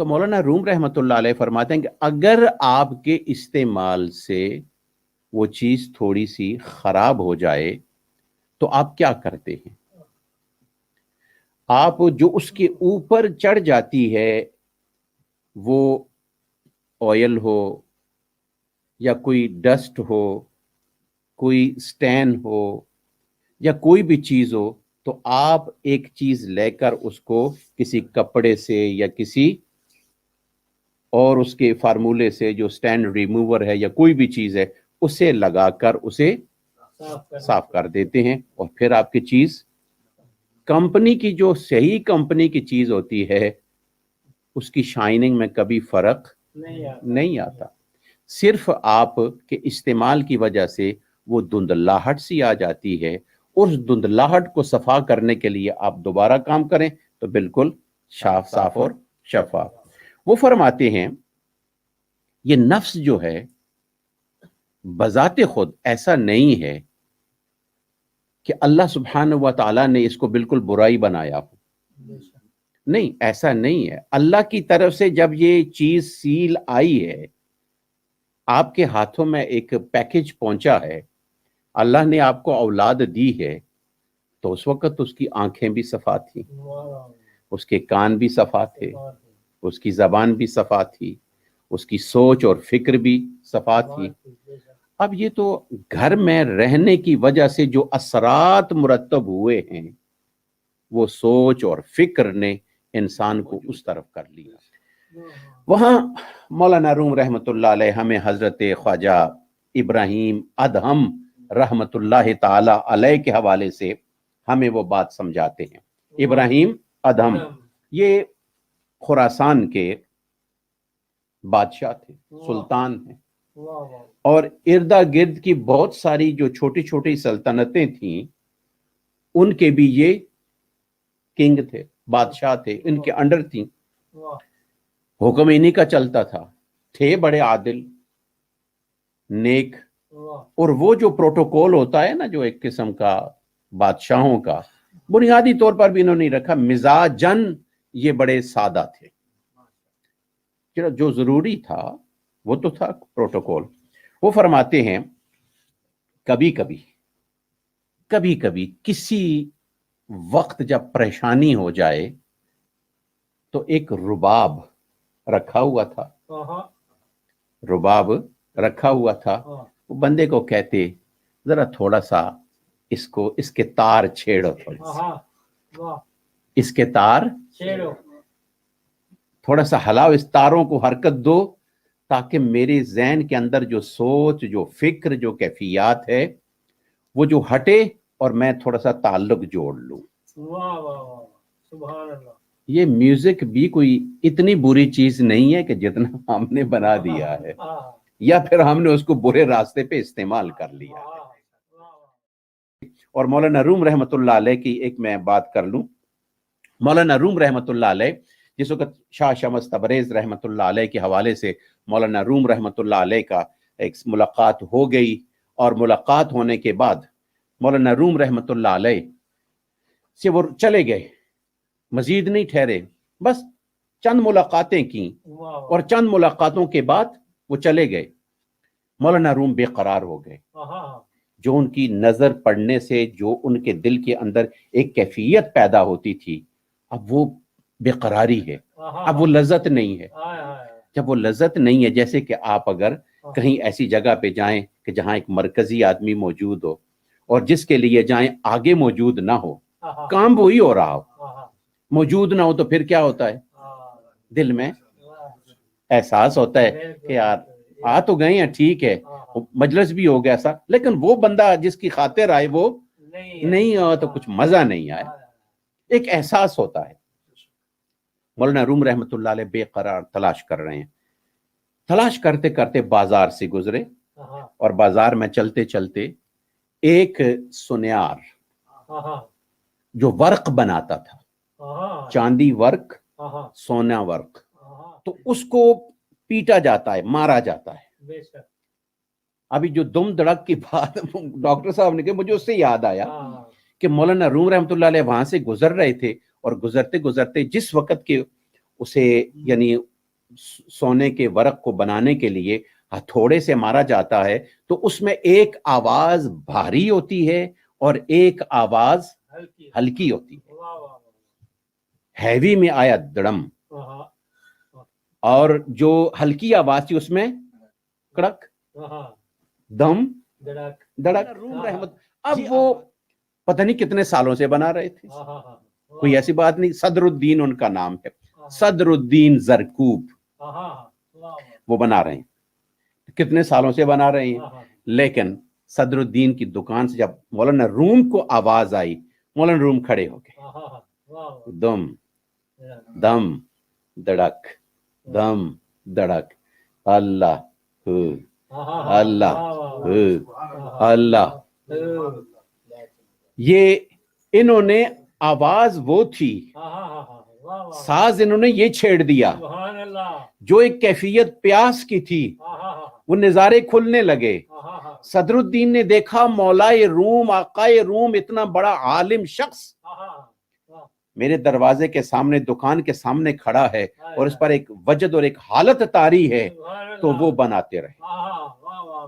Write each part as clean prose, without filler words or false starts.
تو مولانا روم رحمتullah علیہ فرماتے ہیں کہ اگر آپ کے استعمال سے وہ چیز تھوڑی سی خراب ہو جائے تو آپ کیا کرتے ہیں؟ آپ جو اس کے اوپر چڑھ جاتی ہے وہ آئل ہو یا کوئی ڈسٹ ہو، کوئی سٹین ہو یا کوئی بھی چیز ہو، تو آپ ایک چیز لے کر اس کو کسی کپڑے سے یا کسی اور اس کے فارمولے سے جو سٹینڈ ریموور ہے یا کوئی بھی چیز ہے اسے لگا کر اسے صاف کر دیتے ہیں، اور پھر آپ کی چیز کمپنی کی جو صحیح کمپنی کی چیز ہوتی ہے اس کی شائننگ میں کبھی فرق نہیں آتا، صرف آپ کے استعمال کی وجہ سے وہ دھندلاہٹ سی آ جاتی ہے، اس دھندلاہٹ کو صفا کرنے کے لیے آپ دوبارہ کام کریں تو بالکل صاف اور شفاف۔ وہ فرماتے ہیں یہ نفس جو ہے بذات خود ایسا نہیں ہے کہ اللہ سبحانہ و تعالیٰ نے اس کو بالکل برائی بنایا ہو، نہیں، ایسا نہیں ہے۔ اللہ کی طرف سے جب یہ چیز سیل آئی ہے، آپ کے ہاتھوں میں ایک پیکج پہنچا ہے، اللہ نے آپ کو اولاد دی ہے، تو اس وقت اس کی آنکھیں بھی صفا تھی، اس کے کان بھی صفا تھے، اس کی زبان بھی صفا تھی، اس کی سوچ اور فکر بھی صفا تھی۔ اب یہ تو گھر میں رہنے کی وجہ سے جو اثرات مرتب ہوئے ہیں وہ سوچ اور فکر نے انسان کو اس طرف کر لیا۔ وہاں مولانا روم رحمت اللہ علیہ ہمیں حضرت خواجہ ابراہیم ادہم رحمت اللہ تعالی علیہ کے حوالے سے ہمیں وہ بات سمجھاتے ہیں۔ ابراہیم ادہم یہ خراسان کے بادشاہ تھے، سلطان ہیں، اور اردا گرد کی بہت ساری جو چھوٹی چھوٹی سلطنتیں تھیں ان کے بھی یہ کنگ تھے، بادشاہ تھے، ان کے انڈر تھیں، حکم انہی کا چلتا تھا، تھے بڑے عادل نیک۔ اور وہ جو پروٹوکول ہوتا ہے نا جو ایک قسم کا بادشاہوں کا، بنیادی طور پر بھی انہوں نے رکھا، مزاجن یہ بڑے سادہ تھے، جو ضروری تھا وہ تو تھا پروٹوکول۔ وہ فرماتے ہیں کبھی کبھی کسی وقت جب پریشانی ہو جائے تو ایک رباب رکھا ہوا تھا، رباب رکھا ہوا تھا، وہ بندے کو کہتے ذرا تھوڑا سا اس کے تار چھیڑو، اس کے تار تھوڑا سا ہلاؤ، اس تاروں کو حرکت دو تاکہ میرے ذہن کے اندر جو سوچ، جو فکر، جو کیفیات ہے وہ جو ہٹے اور میں تھوڑا سا تعلق جوڑ لوں۔ سبحان اللہ۔ یہ میوزک بھی کوئی اتنی بری چیز نہیں ہے کہ جتنا ہم نے بنا دیا ہے یا پھر ہم نے اس کو برے راستے پہ استعمال کر لیا ہے۔ اور مولانا روم رحمت اللہ علیہ کی ایک میں بات کر لوں، مولانا روم رحمت اللہ علیہ جس وقت شاہ شمس تبریز رحمت اللہ علیہ کے حوالے سے مولانا روم رحمت اللہ علیہ کا ایک ملاقات ہو گئی، اور ملاقات ہونے کے بعد مولانا روم رحمت اللہ علیہ سے وہ چلے گئے، مزید نہیں ٹھہرے، بس چند ملاقاتیں کی، اور چند ملاقاتوں کے بعد وہ چلے گئے۔ مولانا روم بے قرار ہو گئے، جو ان کی نظر پڑنے سے جو ان کے دل کے اندر ایک کیفیت پیدا ہوتی تھی، اب وہ بے قراری ہے، اب وہ لذت نہیں ہے۔ جب وہ لذت نہیں ہے، جیسے کہ آپ اگر کہیں ایسی جگہ پہ جائیں کہ جہاں ایک مرکزی آدمی موجود ہو اور جس کے لیے جائیں آگے موجود نہ ہو، کام وہی ہو رہا ہو، موجود نہ ہو، تو پھر کیا ہوتا ہے؟ دل میں احساس ہوتا ہے کہ یار آ تو گئے ہیں، ٹھیک ہے، مجلس بھی ہو گیا سا، لیکن وہ بندہ جس کی خاطر آئے وہ نہیں آیا تو کچھ مزہ نہیں آیا، ایک احساس ہوتا ہے۔ مولانا روم رحمت اللہ علیہ بے قرار تلاش کر رہے ہیں، تلاش کرتے کرتے بازار سے گزرے، اور بازار میں چلتے چلتے ایک سنیار جو ورق بناتا تھا، چاندی ورق، سونا ورق، تو اس کو پیٹا جاتا ہے، مارا جاتا ہے۔ ابھی جو دم دڑک کی بات ڈاکٹر صاحب نے کہا، مجھے اس سے یاد آیا کہ مولانا روم رحمت اللہ علیہ وہاں سے گزر رہے تھے، اور گزرتے گزرتے جس وقت کے اسے یعنی सोने के वर्क को बनाने के लिए हथौड़े से मारा जाता है तो उसमें एक आवाज भारी होती है और एक आवाज हल्की होती है। हैवी में आया दड़म और जो हल्की आवाज थी उसमें कड़क दम धड़क। रूम रहमत अब वो पता नहीं कितने सालों से बना रहे थे, कोई ऐसी बात नहीं। सदरुद्दीन उनका नाम है, सदरुद्दीन जरकूब, वो बना रहे हैं, कितने सालों से बना रहे हैं। लेकिन सदरुद्दीन की दुकान से जब मौलाना रूम को आवाज आई, मौलाना रूम खड़े हो गए। दम दम धड़क दम धड़क, अल्लाह अल्लाह अल्लाह। ये इन्होंने आवाज वो थी, साज इन्होंने ये छेड़ दिया जो एक कैफियत प्यास की थी, वो नजारे खुलने लगे। सदरुद्दीन ने देखा मौलाए रूम आकाए रूम इतना बड़ा आलिम शख्स मेरे दरवाजे के सामने दुकान के सामने खड़ा है और इस पर एक वजद और एक हालत तारी है, तो वो बनाते रहे।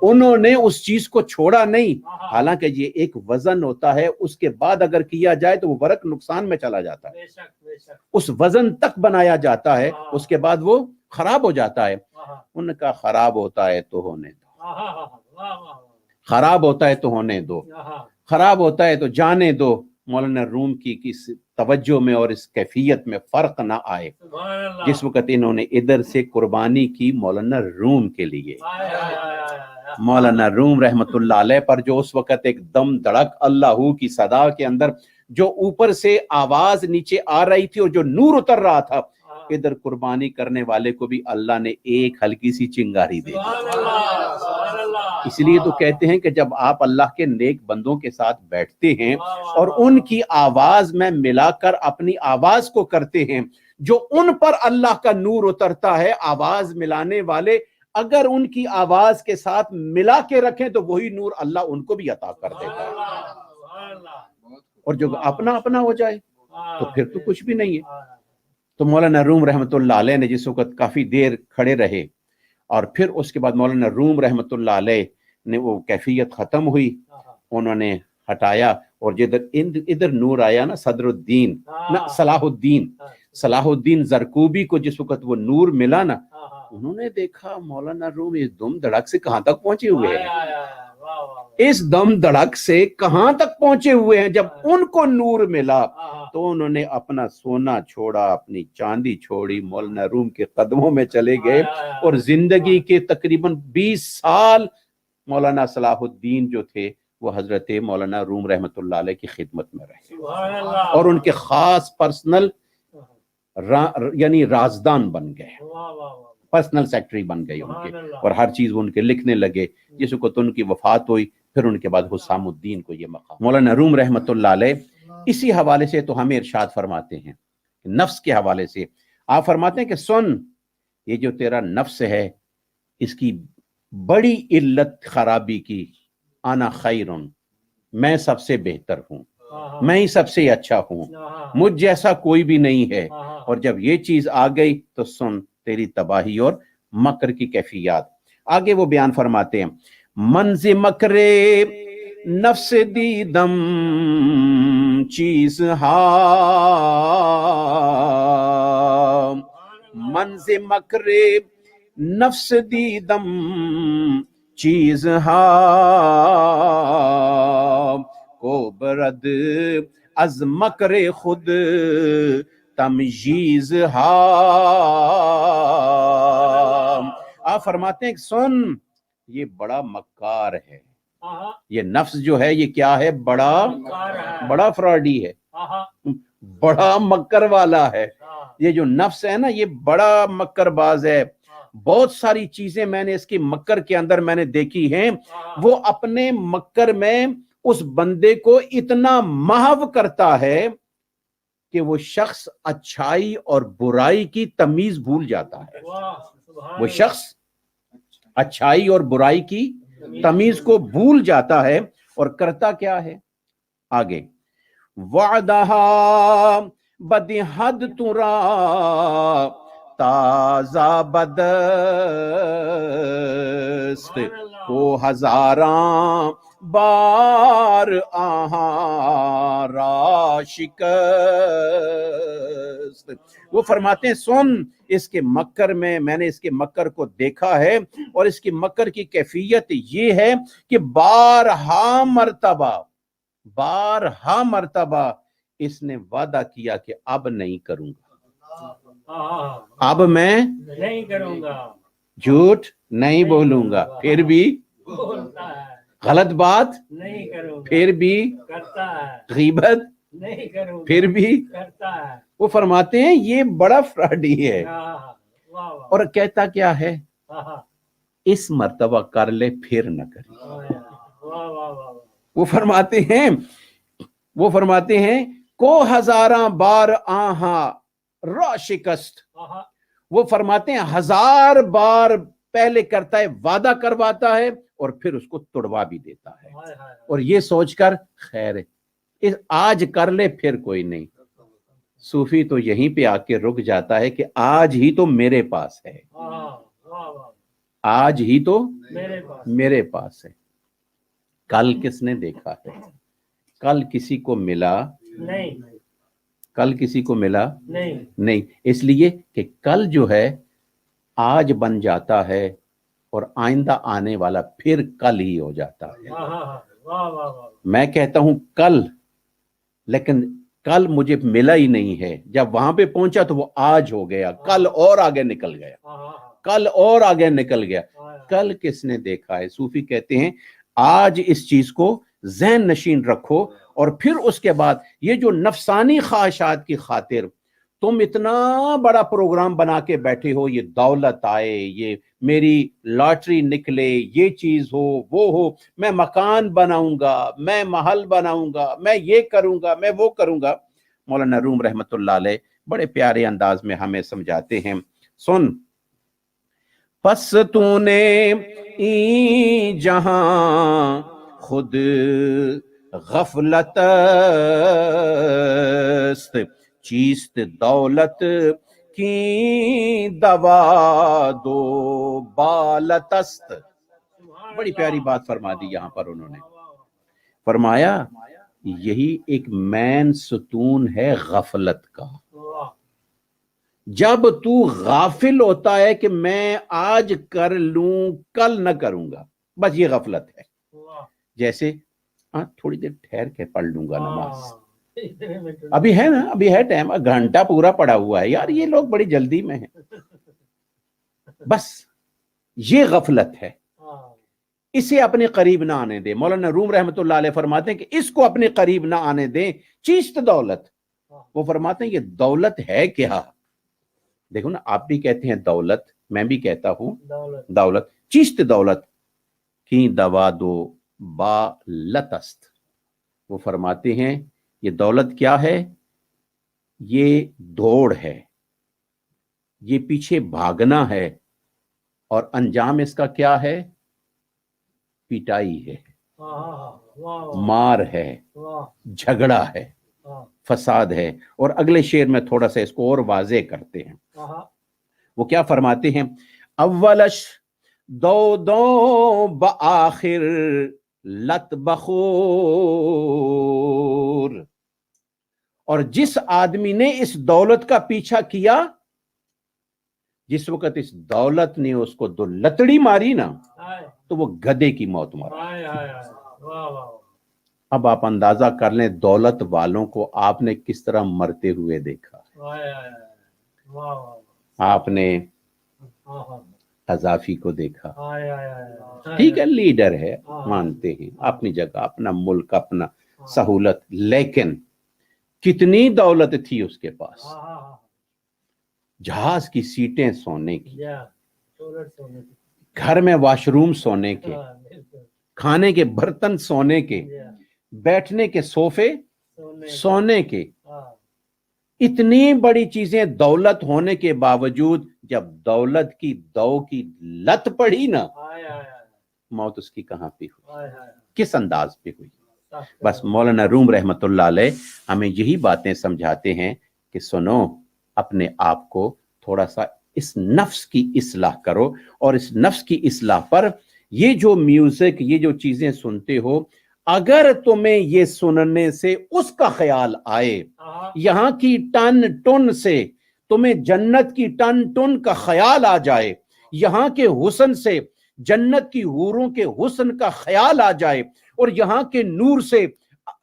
उन्होंने उस चीज को छोड़ा नहीं, हालांकि ये एक वजन होता है, उसके बाद अगर किया जाए तो वो वर्क नुकसान में चला जाता है। उस वजन तक बनाया जाता है, उसके बाद वो खराब हो जाता है। उनका खराब होता है तो होने दो, खराब होता है तो होने दो, खराब होता है तो जाने दो। मौलाना रूम की किस तवज्जो में और इस कैफियत में फर्क ना आए। जिस वक्त इन्होंने इधर से कुर्बानी की मौलाना रूम के लिए, मौलाना रूम रहमतुल्लाह अलैह पर जो उस वक्त एक दम धड़क अल्लाहू की सदा के अंदर जो ऊपर से आवाज नीचे आ रही थी और जो नूर उतर रहा था, इधर कुर्बानी करने वाले को भी अल्लाह ने एक हल्की सी चिंगारी दे दी। इसलिए तो कहते हैं कि जब आप अल्लाह के नेक बंदों के साथ बैठते हैं और उनकी आवाज में मिलाकर अपनी आवाज को करते हैं, जो उन पर अल्लाह का नूर उतरता है, आवाज मिलाने वाले अगर उनकी आवाज के साथ मिला के रखें तो वही नूर अल्लाह उनको भी अता कर देता है। और जो अपना अपना हो जाए तो फिर तो कुछ भी नहीं है। तो मौलाना रूम रहमतुल्लाह अलैह ने जिस वक्त काफी देर खड़े रहे और फिर उसके बाद मौलाना रूम रहमतुल्लाह अलैह ने वो कैफियत खत्म हुई, उन्होंने हटाया और जिधर इधर नूर आया ना, सदरुद्दीन ना सलाहुद्दीन जरकूबी को जिस वक्त वो नूर मिला ना, उन्होंने देखा मौलाना रूम इस दम धड़क से कहां तक पहुंचे हुए हैं, इस दम धड़क से कहां तक पहुंचे हुए हैं। जब उनको नूर मिला तो उन्होंने अपना सोना छोड़ा, अपनी चांदी छोड़ी, मौलाना रूम के कदमों में चले गए और जिंदगी के तकरीबन 20 साल मौलाना सलाहुद्दीन जो थे वो हजरत मौलाना रूम रहमतुल्लाह अलैह की खिदमत में रहे और उनके खास पर्सनल यानी राजदान बन गए, पर्सनल सेक्रेटरी बन गए उनके, और हर चीज वो उनके लिखने लगे। जिस वक्त उनकी वफात हुई फिर उनके बाद हुसामुद्दीन को ये मकाम। मौलाना रूम रहमतुल्लाह अलैह इसी हवाले से तो हमें इरशाद फरमाते हैं, नफ्स के हवाले से आप फरमाते हैं कि सुन, ये जो तेरा नफ्स है इसकी बड़ी इल्लत खराबी की, आना खैरुन, मैं सबसे बेहतर हूं, मैं ही सबसे अच्छा हूं, मुझ जैसा कोई भी नहीं है। और जब ये चीज आ गई तो सुन तेरी तबाही और मकर की कैफियत। आगे वो बयान फरमाते हैं, मंज़े मकरे नफ्स दीदम चीज हा, मंज़े मकरे नफ्स दीदम चीज हा, को बरद अज मकरे खुद तमजीज हा। आप फरमाते हैं सुन, ये बड़ा मक्कार है, ये नफ्स जो है ये क्या है, बड़ा फ्रॉडी है, बड़ा मक्कर वाला है। ये जो नफ्स है ना ये बड़ा मक्करबाज है। बहुत सारी चीजें मैंने इसकी मक्कर के अंदर मैंने देखी हैं, वो अपने मक्कर में उस बंदे को इतना महव करता है कि वो शख्स अच्छाई और बुराई की तमीज भूल जाता है। वो शख्स अच्छाई और बुराई की तमीज को भूल जाता है और करता क्या है आगे, वादहा बदहद तुरा ताजा बदस्त को हजारां बार आहारा शिकस्त। वो फरमाते हैं सुन, इसके मक्कर में मैंने इसके मक्कर को देखा है और इसकी मक्कर की कैफियत ये है कि बारहा मर्तबा इसने वादा किया कि अब नहीं करूंगा, अब मैं नहीं करूंगा, झूठ नहीं बोलूंगा, फिर भी बोलता है, गलत बात नहीं करूंगा, फिर भी करता है, गीबत नहीं करूंगा, फिर भी करता है। वो फरमाते हैं ये बड़ा फ्रॉडी है। वाह वाह और कहता क्या है, वाह इस मर्तबा कर ले फिर न करे। वाह वाह। वो फरमाते हैं को हजारा बार आहा रा शिकस्त। वो फरमाते हैं 1000 बार पहले करता है, वादा करवाता है और फिर उसको तोड़वा भी देता है, और ये सोचकर खैर इस आज कर ले फिर कोई नहीं। सूफी तो यहीं पे आके रुक जाता है कि आज ही तो मेरे पास है, आज ही तो मेरे पास है। कल किसने देखा है? कल किसी को मिला नहीं, कल किसी को मिला नहीं। इसलिए कि कल जो है आज बन जाता है और आइंदा आने वाला फिर कल ही हो जाता है। मैं कहता हूं कल, लेकिन कल मुझे मिला ही नहीं है। जब वहां पे पहुंचा तो वो आज हो गया, कल और आगे निकल गया, कल और आगे निकल गया। कल किसने देखा है? सूफी कहते हैं आज इस चीज को ज़हन नशीन रखो, और फिर उसके बाद ये जो नफसानी ख्वाहिशात की खातिर तुम इतना बड़ा प्रोग्राम बना के बैठे हो, ये दौलत आए, ये मेरी लॉटरी निकले, ये चीज हो, वो हो, मैं मकान बनाऊंगा, मैं महल बनाऊंगा, मैं ये करूंगा, मैं वो करूंगा। मौलाना रूम रहमतुल्लाह अलैह बड़े प्यारे अंदाज में हमें समझाते हैं, सुन, पस तूने ई जहां खुद गफलतस्त चीस्त दौलत की दवा दो बालतस्त। बड़ी प्यारी बात फरमा दी यहां पर उन्होंने। फरमाया यही एक मैन सुतून है गफलत का। जब तू गाफिल होता है कि मैं आज कर लूं कल न करूंगा, बस ये गफलत है। जैसे थोड़ी देर ठहर के पढ़ लूंगा नमाज, अभी है ना, अभी है टाइम, घंटा पूरा पड़ा हुआ है यार, ये लोग बड़ी जल्दी में हैं। बस ये गफलत है, इसे अपने करीब ना आने दे। मौलाना रूम रहमतुल्लाह अलैह फरमाते हैं कि इसको अपने करीब ना आने दे। चीस्त दौलत, वो फरमाते हैं ये दौलत है क्या? देखो ना, आप भी कहते हैं दौलत, मैं भी कहता हूं दौलत। चीस्त दौलत की दवा दो बा लतस्त। वो फरमाते हैं ये दौलत क्या है? ये दौड़ है, ये पीछे भागना है, और अंजाम इसका क्या है? पिटाई है, मार है, झगड़ा है, फसाद है। और अगले शेर में थोड़ा सा इसको और वाजे करते हैं। वो क्या फरमाते हैं? अव्वलश दो दो बआखिर लत बखूर। और जिस आदमी ने इस दौलत का पीछा किया, जिस वक्त इस दौलत ने उसको दो लतड़ी मारी ना, तो वो गधे की मौत मारा। अब आप अंदाजा कर लें दौलत वालों को आपने किस तरह मरते हुए देखा। आपने कज़ाफी को देखा, ठीक है लीडर है, मानते हैं, अपनी जगह, अपना मुल्क, अपना सहूलत, लेकिन कितनी दौलत थी उसके पास। जहाज की सीटें सोने की, घर में वॉशरूम सोने के, खाने के बर्तन सोने के, बैठने के सोफे सोने के, इतनी बड़ी चीजें दौलत होने के बावजूद जब दौलत की दौ की लत पड़ी ना, मौत उसकी कहां पे हुई, किस अंदाज पे हुई। बस मौलाना रूम रहमतुल्लाह अलैह हमें यही बातें समझाते हैं कि सुनो, अपने आप को थोड़ा सा इस नफ्स की इस्लाह करो, और इस नफ्स की इस्लाह पर ये जो म्यूजिक, ये जो चीजें सुनते हो, अगर तुम्हें ये सुनने से उसका ख्याल आए, हाँ यहाँ की टन टुन से तुम्हें जन्नत की टन टुन का ख्याल आ जाए, यहाँ के हुस्न से जन्नत की हूरों के हुस्न का ख्याल आ जाए, और यहाँ के नूर से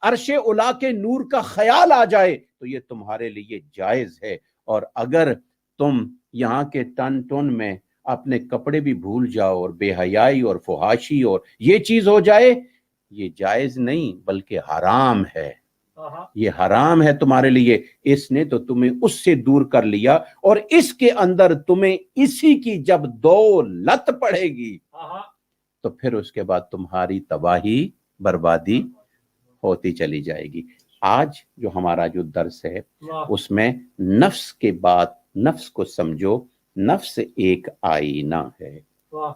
अर्शे उला के नूर का ख्याल आ जाए, तो ये तुम्हारे लिए जायज है। और अगर तुम यहाँ के टन टुन में अपने कपड़े भी भूल जाओ और बेहयाई और फुहाशी और ये चीज हो जाए, ये जायज नहीं बल्कि हराम है, हाँ ये हराम है तुम्हारे लिए। इसने तो तुम्हें उससे दूर कर लिया, और इसके अंदर तुम्हें इसी की जब दो लत पड़ेगी हाँ तो फिर उसके बाद तुम्हारी तबाही बर्बादी होती चली जाएगी। आज जो हमारा जो दर्स है वाह उसमें नफ्स के बाद नफ्स को समझो, नफ्स एक आईना है। वाह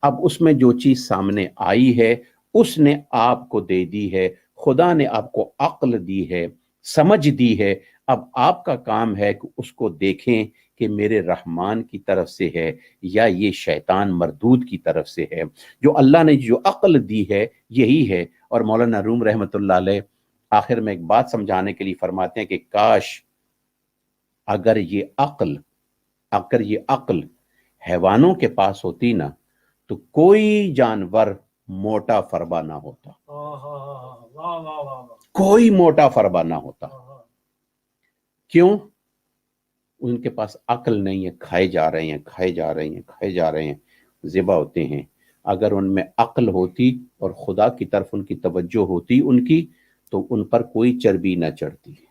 अब उसमें जो चीज सामने आई है उसने आपको दे दी है, खुदा ने आपको अक्ल दी है, समझ दी है। अब आपका काम है कि उसको देखें कि मेरे रहमान की तरफ से है या ये शैतान मरदूद की तरफ से है। जो अल्लाह ने जो अक्ल दी है यही है। और मौलाना रूम रहमतुल्लाह अलैह आखिर में एक बात समझाने के लिए फरमाते हैं कि काश अगर ये अक्ल हैवानों के पास होती ना, तो कोई जानवर मोटा फरबा ना होता, वाह वाह वाह कोई मोटा फरबा ना होता। वाह क्यों? उनके पास अक्ल नहीं है, खाए जा रहे हैं, खाए जा रहे हैं, खाए जा रहे हैं, ज़िबा होते हैं। अगर उनमें अक्ल होती और खुदा की तरफ उनकी तवज्जो होती उनकी, तो उन पर कोई चर्बी न चढ़ती,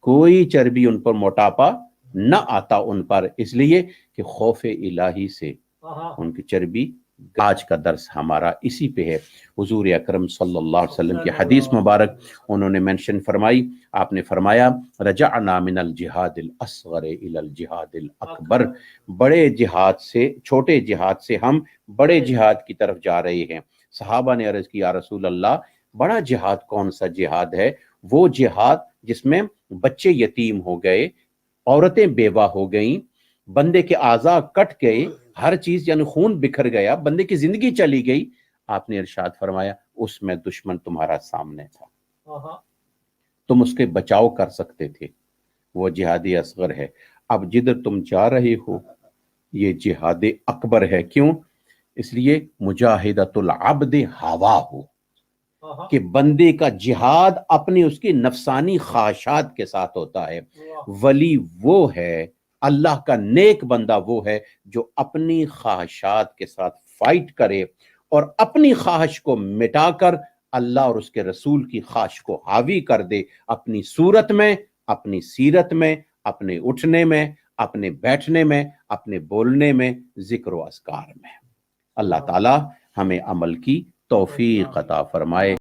कोई चर्बी उन पर, मोटापा न आता उन पर, इसलिए कि खौफ इलाही से उनकी चर्बी। आज का दर्स हमारा इसी पे है। हुजूर अकरम सल्लल्लाहु अलैहि वसल्लम की हदीस मुबारक उन्होंने मेंशन फरमाई, आपने फरमाया रजअना मिनल जिहादिल असग़र इलल जिहादिल अकबर, बड़े जिहाद से, छोटे जिहाद से हम बड़े जिहाद की तरफ जा रहे हैं। सहाबा ने अर्ज किया, रसूल अल्लाह, बड़ा जिहाद कौन सा जिहाद है? वो जिहाद जिसमें बच्चे यतीम हो गए, औरतें बेवा हो गईं, बंदे के आज़ा कट गए, हर चीज यानी खून बिखर गया, बंदे की जिंदगी चली गई। आपने इरशाद फरमाया उसमें दुश्मन तुम्हारा सामने था, तुम उसके बचाव कर सकते थे, वो जिहादी असगर है। अब जिधर तुम जा रहे हो ये जिहाद अकबर है। क्यों? इसलिए मुजाहिदतुल अब्द हवा हो, कि बंदे का जिहाद अपनी उसकी नफसानी ख्वाहिशात के साथ होता है। वली वो है, अल्लाह का नेक बंदा वो है जो अपनी ख्वाहिशात के साथ फाइट करे और अपनी ख्वाहिश को मिटाकर अल्लाह और उसके रसूल की ख्वाहिश को हावी कर दे, अपनी सूरत में, अपनी सीरत में, अपने उठने में, अपने बैठने में, अपने बोलने में, जिक्र व अस्कार में। अल्लाह ताला हमें अमल की तौफीक अता फरमाए।